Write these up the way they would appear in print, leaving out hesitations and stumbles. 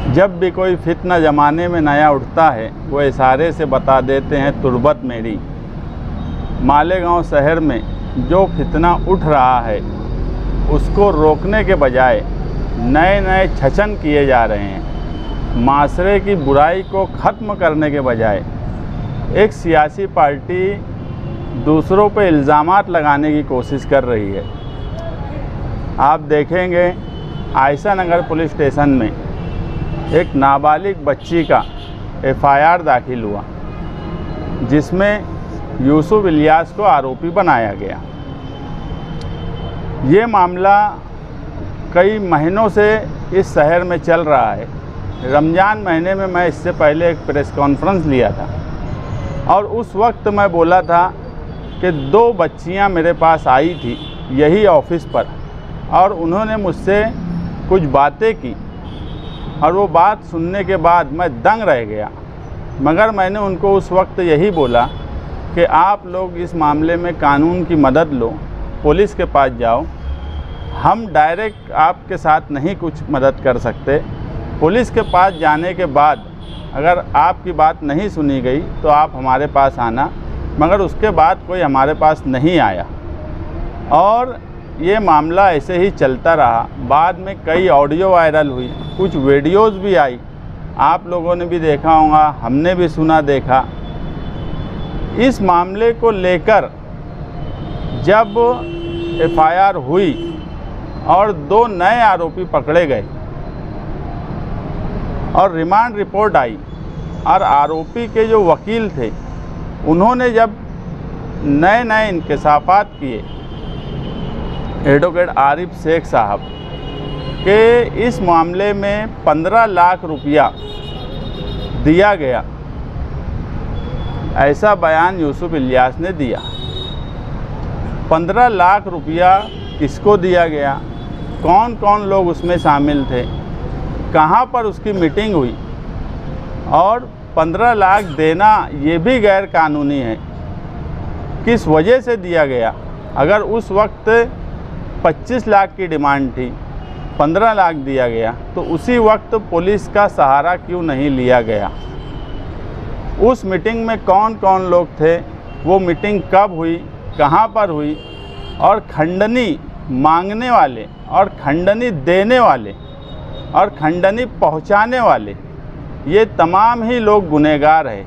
जब भी कोई फितना ज़माने में नया उठता है वो इशारे से बता देते हैं तुर्बत मेरी। मालेगांव शहर में जो फितना उठ रहा है उसको रोकने के बजाय नए नए छचन किए जा रहे हैं। माशरे की बुराई को ख़त्म करने के बजाय एक सियासी पार्टी दूसरों पे इल्ज़ामात लगाने की कोशिश कर रही है। आप देखेंगे आयशा नगर पुलिस स्टेशन में एक नाबालिग बच्ची का एफआईआर दाखिल हुआ जिसमें यूसुफ इलियास को आरोपी बनाया गया। ये मामला कई महीनों से इस शहर में चल रहा है। रमज़ान महीने में मैं इससे पहले एक प्रेस कॉन्फ्रेंस लिया था और उस वक्त मैं बोला था कि 2 बच्चियां मेरे पास आई थी यही ऑफिस पर और उन्होंने मुझसे कुछ बातें की और वो बात सुनने के बाद मैं दंग रह गया। मगर मैंने उनको उस वक्त यही बोला कि आप लोग इस मामले में कानून की मदद लो, पुलिस के पास जाओ, हम डायरेक्ट आपके साथ नहीं कुछ मदद कर सकते। पुलिस के पास जाने के बाद अगर आपकी बात नहीं सुनी गई तो आप हमारे पास आना। मगर उसके बाद कोई हमारे पास नहीं आया और ये मामला ऐसे ही चलता रहा। बाद में कई ऑडियो वायरल हुई, कुछ वीडियोस भी आई, आप लोगों ने भी देखा होगा, हमने भी सुना देखा। इस मामले को लेकर जब एफआईआर हुई और 2 नए आरोपी पकड़े गए और रिमांड रिपोर्ट आई और आरोपी के जो वकील थे उन्होंने जब नए नए इंकशाफात किए एडवोकेट आरिफ शेख साहब के इस मामले में 15 लाख रुपया दिया गया, ऐसा बयान यूसुफ इलियास ने दिया। 15 लाख रुपया किसको दिया गया, कौन कौन लोग उसमें शामिल थे, कहाँ पर उसकी मीटिंग हुई और 15 लाख देना ये भी गैर कानूनी है। किस वजह से दिया गया? अगर उस वक्त 25 लाख की डिमांड थी, 15 लाख दिया गया तो उसी वक्त पुलिस का सहारा क्यों नहीं लिया गया? उस मीटिंग में कौन कौन लोग थे, वो मीटिंग कब हुई, कहाँ पर हुई और खंडनी मांगने वाले और खंडनी देने वाले और खंडनी पहुँचाने वाले ये तमाम ही लोग गुनहगार हैं।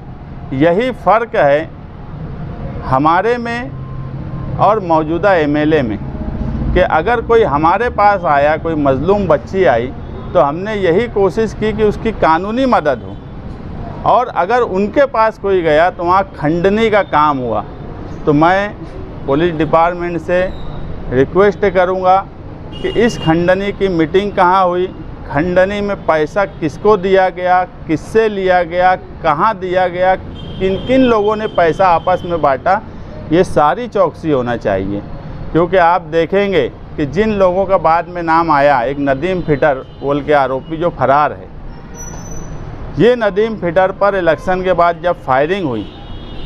यही फ़र्क है हमारे में और मौजूदा एमएलए में कि अगर कोई हमारे पास आया, कोई मज़लूम बच्ची आई तो हमने यही कोशिश की कि उसकी कानूनी मदद हो और अगर उनके पास कोई गया तो वहाँ खंडनी का काम हुआ। तो मैं पुलिस डिपार्टमेंट से रिक्वेस्ट करूँगा कि इस खंडनी की मीटिंग कहाँ हुई, खंडनी में पैसा किसको दिया गया, किससे लिया गया, कहाँ दिया गया, किन किन लोगों ने पैसा आपस में बांटा, ये सारी चौकसी होना चाहिए। क्योंकि आप देखेंगे कि जिन लोगों का बाद में नाम आया, एक नदीम फिटर बोल के आरोपी जो फरार है, ये नदीम फिटर पर इलेक्शन के बाद जब फायरिंग हुई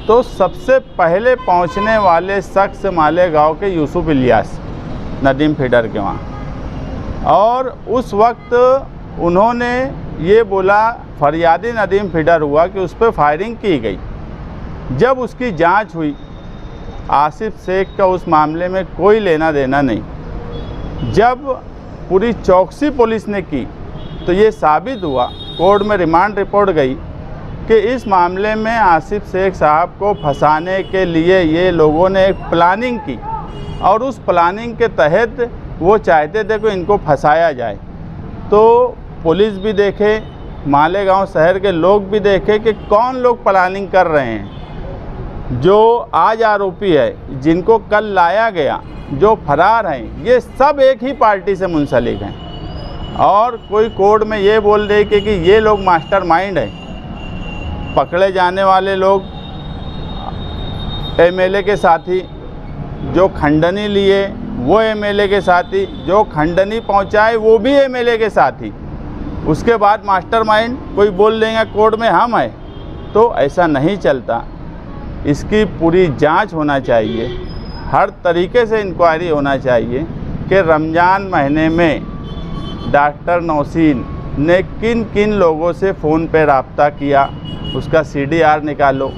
तो सबसे पहले पहुंचने वाले शख्स मालेगांव के यूसुफ इलियास नदीम फिटर के वहाँ, और उस वक्त उन्होंने ये बोला, फरियादी नदीम फिटर हुआ कि उस पर फायरिंग की गई। जब उसकी जांच हुई, आसिफ शेख का उस मामले में कोई लेना देना नहीं। जब पूरी चौकसी पुलिस ने की तो ये साबित हुआ, कोर्ट में रिमांड रिपोर्ट गई कि इस मामले में आसिफ शेख साहब को फंसाने के लिए ये लोगों ने एक प्लानिंग की और उस प्लानिंग के तहत वो चाहते थे कि इनको फंसाया जाए। तो पुलिस भी देखे, मालेगांव शहर के लोग भी देखे कि कौन लोग प्लानिंग कर रहे हैं। जो आज आरोपी है, जिनको कल लाया गया, जो फरार हैं, ये सब एक ही पार्टी से मुंसलिक हैं और कोई कोर्ट में ये बोल दे कि ये लोग मास्टरमाइंड हैं। पकड़े जाने वाले लोग एमएलए के साथी, जो खंडनी लिए वो एमएलए के साथी, जो खंडनी पहुंचाए वो भी एमएलए के साथी। उसके बाद मास्टरमाइंड कोई बोल देंगे कोर्ट में हम हैं, तो ऐसा नहीं चलता। इसकी पूरी जांच होना चाहिए, हर तरीके से इंक्वायरी होना चाहिए कि रमज़ान महीने में डॉक्टर नौसीन ने किन किन लोगों से फ़ोन पे रब्ता किया, उसका CDR निकालो,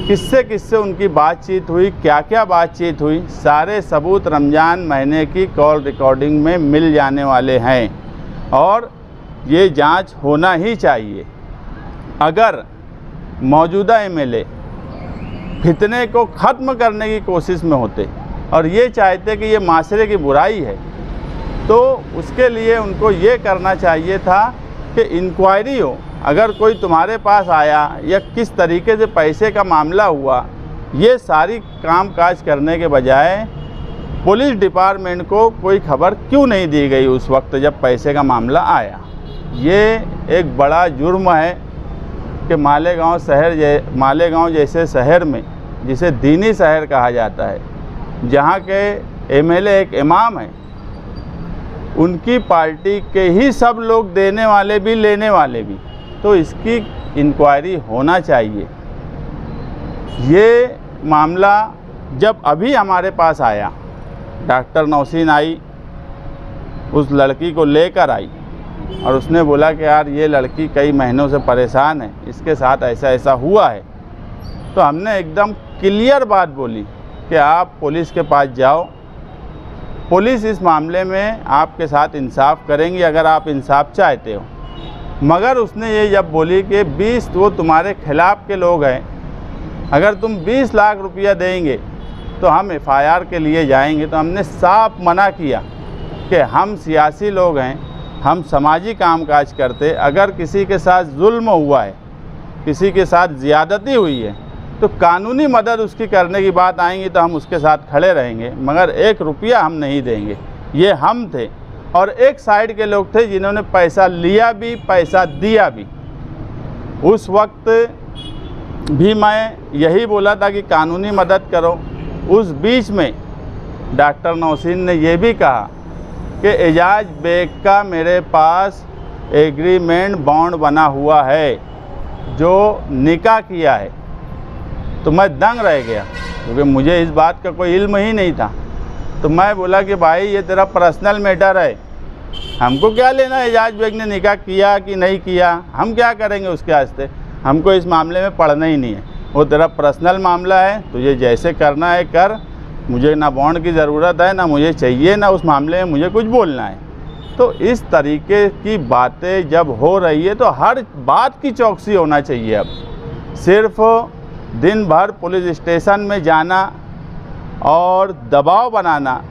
किससे किससे उनकी बातचीत हुई, क्या क्या बातचीत हुई, सारे सबूत रमज़ान महीने की कॉल रिकॉर्डिंग में मिल जाने वाले हैं और ये जांच होना ही चाहिए। अगर मौजूदा MLA फितने को ख़त्म करने की कोशिश में होते और ये चाहते कि ये माशरे की बुराई है, तो उसके लिए उनको ये करना चाहिए था कि इंक्वायरी हो। अगर कोई तुम्हारे पास आया या किस तरीके से पैसे का मामला हुआ, ये सारी कामकाज करने के बजाय पुलिस डिपार्टमेंट को कोई खबर क्यों नहीं दी गई उस वक्त जब पैसे का मामला आया। ये एक बड़ा जुर्म है कि मालेगांव जैसे शहर में, जिसे दीनी शहर कहा जाता है, जहाँ के MLA एक इमाम है, उनकी पार्टी के ही सब लोग देने वाले भी लेने वाले भी, तो इसकी इंक्वायरी होना चाहिए। ये मामला जब अभी हमारे पास आया, डॉक्टर नौशीन आई, उस लड़की को लेकर आई और उसने बोला कि यार ये लड़की कई महीनों से परेशान है, इसके साथ ऐसा ऐसा हुआ है, तो हमने एकदम क्लियर बात बोली कि आप पुलिस के पास जाओ, पुलिस इस मामले में आपके साथ इंसाफ करेंगी अगर आप इंसाफ चाहते हो। मगर उसने ये जब बोली कि 20 वो तुम्हारे खिलाफ़ के लोग हैं, अगर तुम 20 लाख रुपया देंगे तो हम FIR के लिए जाएंगे, तो हमने साफ मना किया कि हम सियासी लोग हैं, हम समाजी कामकाज करते, अगर किसी के साथ जुल्म हुआ है, किसी के साथ ज़्यादती हुई है, तो कानूनी मदद उसकी करने की बात आएंगी तो हम उसके साथ खड़े रहेंगे, मगर 1 रुपया हम नहीं देंगे। ये हम थे और एक साइड के लोग थे जिन्होंने पैसा लिया भी, पैसा दिया भी। उस वक्त भी मैं यही बोला था कि कानूनी मदद करो। उस बीच में डॉक्टर नौशीन ने यह भी कहा कि एजाज बेग का मेरे पास एग्रीमेंट बॉन्ड बना हुआ है जो निकाह किया है। तो मैं दंग रह गया क्योंकि मुझे इस बात का कोई इल्म ही नहीं था। तो मैं बोला कि भाई ये तेरा पर्सनल मैटर है, हमको क्या लेना एजाज बेग ने निकाह किया कि नहीं किया, हम क्या करेंगे उसके वास्ते, हमको इस मामले में पढ़ना ही नहीं है। वो तेरा पर्सनल मामला है, तुझे जैसे करना है कर, मुझे ना बॉन्ड की ज़रूरत है, ना मुझे चाहिए, ना उस मामले में मुझे कुछ बोलना है। तो इस तरीके की बातें जब हो रही है तो हर बात की चौकसी होना चाहिए। अब सिर्फ दिन भर पुलिस स्टेशन में जाना और दबाव बनाना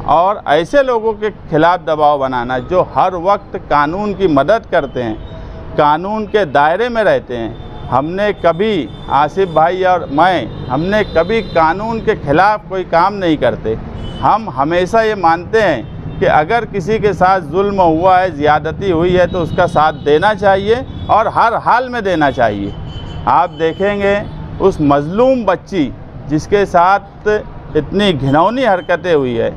और ऐसे लोगों के खिलाफ़ दबाव बनाना जो हर वक्त कानून की मदद करते हैं, कानून के दायरे में रहते हैं। हमने कभी, आसिफ भाई और मैं, हमने कभी कानून के ख़िलाफ़ कोई काम नहीं करते। हम हमेशा ये मानते हैं कि अगर किसी के साथ जुल्म हुआ है, ज़्यादती हुई है, तो उसका साथ देना चाहिए और हर हाल में देना चाहिए। आप देखेंगे उस मज़लूम बच्ची जिसके साथ इतनी घिनौनी हरकतें हुई है,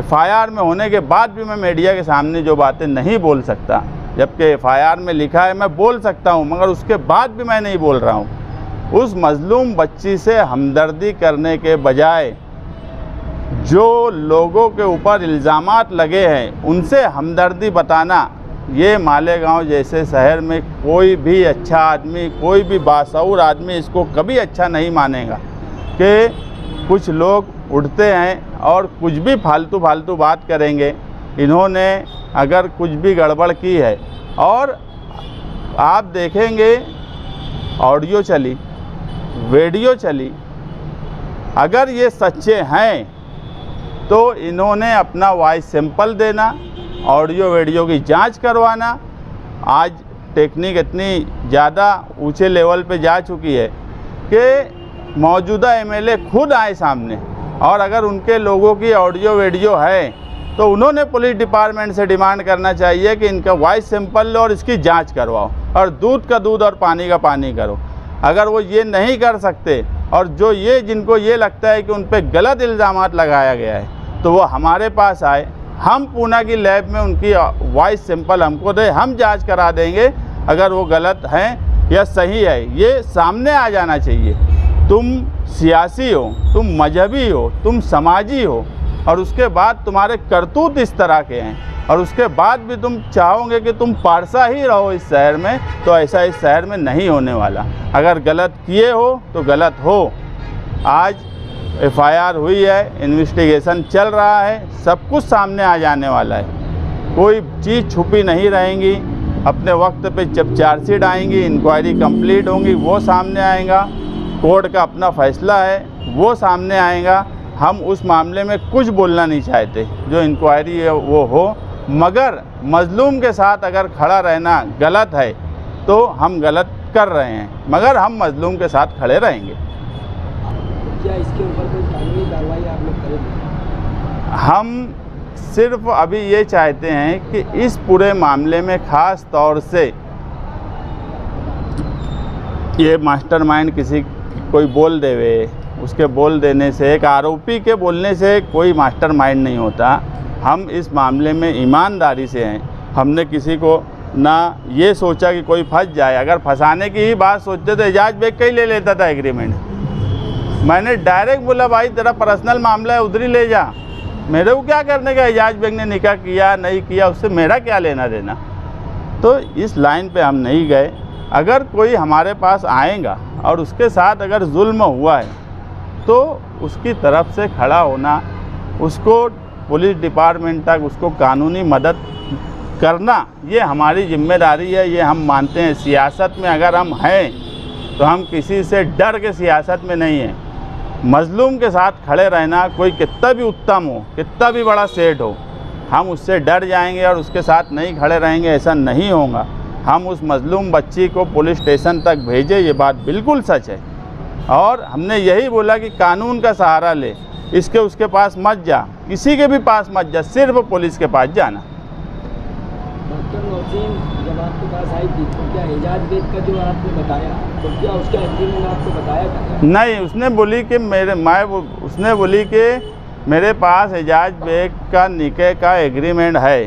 FIR में होने के बाद भी मैं मीडिया के सामने जो बातें नहीं बोल सकता, जबकि FIR में लिखा है मैं बोल सकता हूं, मगर उसके बाद भी मैं नहीं बोल रहा हूं। उस मज़लूम बच्ची से हमदर्दी करने के बजाय जो लोगों के ऊपर इल्ज़ामात लगे हैं उनसे हमदर्दी बताना, ये मालेगांव जैसे शहर में कोई भी अच्छा आदमी, कोई भी बाशऊर आदमी इसको कभी अच्छा नहीं मानेगा कि कुछ लोग उठते हैं और कुछ भी फालतू बात करेंगे। इन्होंने अगर कुछ भी गड़बड़ की है, और आप देखेंगे ऑडियो चली, वीडियो चली, अगर ये सच्चे हैं तो इन्होंने अपना वॉइस सैंपल देना, ऑडियो वीडियो की जांच करवाना। आज टेक्निक इतनी ज़्यादा ऊंचे लेवल पे जा चुकी है कि मौजूदा MLA खुद आए सामने, और अगर उनके लोगों की ऑडियो वीडियो है तो उन्होंने पुलिस डिपार्टमेंट से डिमांड करना चाहिए कि इनका वॉइस सैंपल लो और इसकी जांच करवाओ और दूध का दूध और पानी का पानी करो। अगर वो ये नहीं कर सकते और जो ये जिनको ये लगता है कि उन पर गलत इल्ज़ामात लगाया गया है, तो वो हमारे पास आए, हम पूना की लैब में उनकी वॉइस सैंपल हमको दे, हम जांच करा देंगे अगर वो गलत हैं या सही है। ये सामने आ जाना चाहिए। तुम सियासी हो, तुम मजहबी हो, तुम समाजी हो, और उसके बाद तुम्हारे करतूत इस तरह के हैं और उसके बाद भी तुम चाहोगे कि तुम पारसा ही रहो इस शहर में, तो ऐसा इस शहर में नहीं होने वाला। अगर गलत किए हो तो गलत हो। आज FIR हुई है, इन्वेस्टिगेशन चल रहा है, सब कुछ सामने आ जाने वाला है, कोई चीज़ छुपी नहीं रहेंगी। अपने वक्त पे जब चार्जशीट आएंगी, इंक्वायरी कंप्लीट होंगी, वो सामने आएगा। कोर्ट का अपना फैसला है, वो सामने आएगा। हम उस मामले में कुछ बोलना नहीं चाहते, जो इंक्वायरी है वो हो, मगर मजलूम के साथ अगर खड़ा रहना गलत है तो हम गलत कर रहे हैं, मगर हम मजलूम के साथ खड़े रहेंगे। क्या इसके ऊपर कोई कानूनी कार्रवाई आप लोग करेंगे? हम सिर्फ अभी ये चाहते हैं कि इस पूरे मामले में ख़ास तौर से ये मास्टरमाइंड किसी कोई बोल देवे, उसके बोल देने से, एक आरोपी के बोलने से कोई मास्टरमाइंड नहीं होता। हम इस मामले में ईमानदारी से हैं। हमने किसी को ना ये सोचा कि कोई फंस जाए। अगर फंसाने की ही बात सोचते तो एजाज बेग का ही ले लेता था एग्रीमेंट। मैंने डायरेक्ट बोला भाई तेरा पर्सनल मामला है, उधर ही ले जा, मेरे को क्या करने का, एजाज बेग ने निकाह किया नहीं किया उससे मेरा क्या लेना देना। तो इस लाइन पे हम नहीं गए। अगर कोई हमारे पास आएगा और उसके साथ अगर जुल्म हुआ है तो उसकी तरफ से खड़ा होना, उसको पुलिस डिपार्टमेंट तक उसको कानूनी मदद करना, ये हमारी जिम्मेदारी है, ये हम मानते हैं। सियासत में अगर हम हैं तो हम किसी से डर के सियासत में नहीं हैं। मजलूम के साथ खड़े रहना, कोई कितना भी उत्तम हो, कितना भी बड़ा सेठ हो, हम उससे डर जाएंगे और उसके साथ नहीं खड़े रहेंगे, ऐसा नहीं होगा। हम उस मजलूम बच्ची को पुलिस स्टेशन तक भेजे, ये बात बिल्कुल सच है। और हमने यही बोला कि कानून का सहारा ले, इसके उसके पास मत जा, किसी के भी पास मत जा, सिर्फ पुलिस के पास जाना। डॉक्टर नौशीन जब आपके पास आई थी तो क्या एजाज बेग का जो आपने बताया, तो क्या उसका एग्रीमेंट आपको बताया था? नहीं, उसने बोली कि उसने बोली कि मेरे पास एजाज बेग का निकाह का एग्रीमेंट है,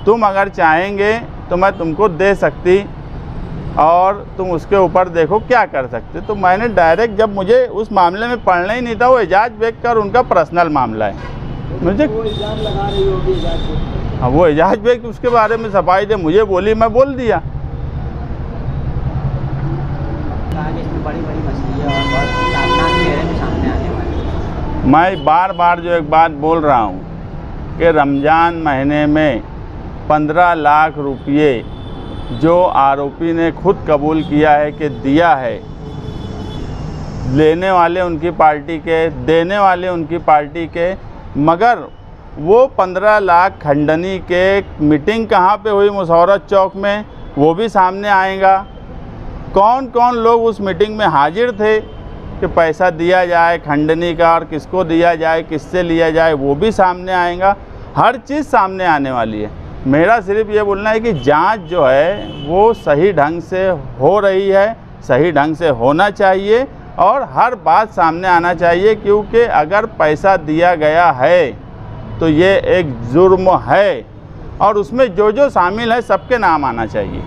तुम अगर चाहेंगे तो मैं तुमको दे सकती और तुम उसके ऊपर देखो क्या कर सकते। तो मैंने डायरेक्ट, जब मुझे उस मामले में पढ़ना ही नहीं था, वो एजाज बेग का और उनका पर्सनल मामला है, मुझे वो इल्ज़ाम लगा रही होगी एजाज बेग। हाँ, वो एजाज बेग उसके बारे में सफाई दे, मुझे बोली, मैं बोल दिया। इसमें बड़ी बड़ी मछलियाँ और बहुत खतरनाक चेहरे में सामने आने वाली। मैं बार बार जो एक बात बोल रहा हूँ कि रमज़ान महीने में 15 लाख रुपये जो आरोपी ने खुद कबूल किया है कि दिया है, लेने वाले उनकी पार्टी के, देने वाले उनकी पार्टी के, मगर वो 15 लाख खंडनी के मीटिंग कहाँ पे हुई, मुशौरत चौक में, वो भी सामने आएगा। कौन कौन लोग उस मीटिंग में हाजिर थे कि पैसा दिया जाए खंडनी का, और किसको दिया जाए, किससे लिया जाए, वो भी सामने आएगा। हर चीज़ सामने आने वाली है। मेरा सिर्फ ये बोलना है कि जांच जो है वो सही ढंग से हो रही है, सही ढंग से होना चाहिए और हर बात सामने आना चाहिए, क्योंकि अगर पैसा दिया गया है तो ये एक जुर्म है और उसमें जो जो शामिल है सबके नाम आना चाहिए।